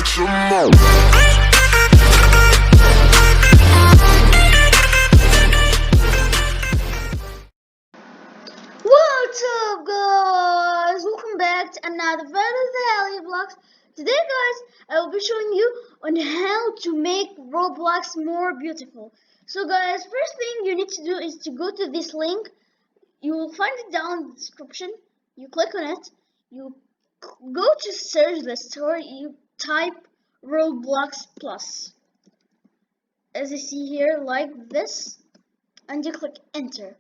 some more. What's up, guys? Welcome back to another video Roblox. Today, guys, I will be showing you on how to make Roblox more beautiful. So, guys, first thing you need to do is to go to this link. You will find it down in the description. You click on it. You go to search the store. You type Roblox Plus, as you see here, like this, and you click enter.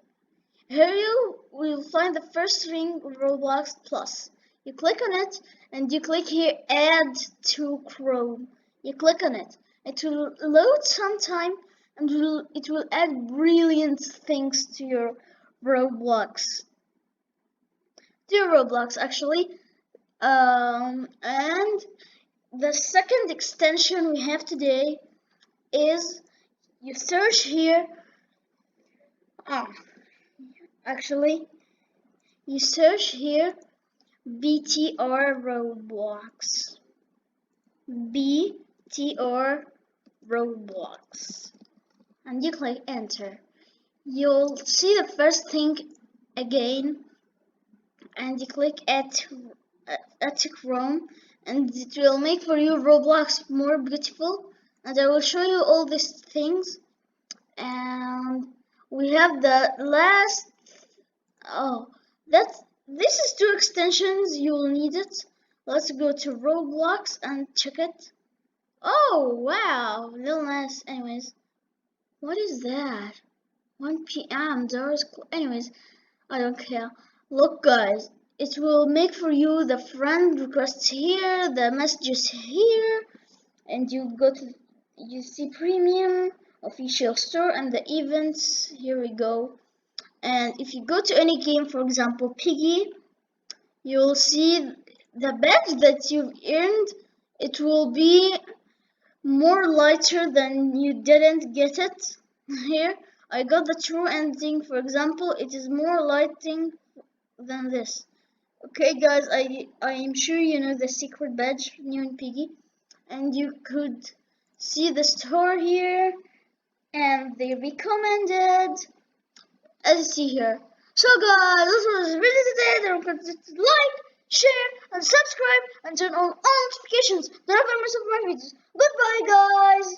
Here you will find the first ring Roblox Plus. You click on it and you click here add to Chrome. You click on it. It will load sometime and it will add brilliant things to your Roblox. Actually. And the second extension we have today is you search here. Actually, you search here BTR Roblox. BTR Roblox. And you click enter. You'll see the first thing again. And you click add to Chrome. And it will make for you Roblox more beautiful. And I will show you all these things. And we have the last. This is two extensions. You will need it. Let's go to Roblox and check it. Oh wow, real nice. Anyways, what is that? 1 p.m. Doors. Anyways, I don't care. Look, guys, it will make for you the friend requests here, the messages here, and you see premium, official store, and the events. Here we go. And if you go to any game, for example Piggy, you'll see the badge that you've earned. It will be more lighter than you didn't get it. Here I got the true ending, for example. It is more lighting than this. Okay guys, I am sure you know the secret badge new in Piggy, and you could see the store here and the recommended, as you see here. So guys, this was the video today. Don't forget to like, share, and subscribe, and turn on all notifications. Don't ever miss my videos. Goodbye, guys.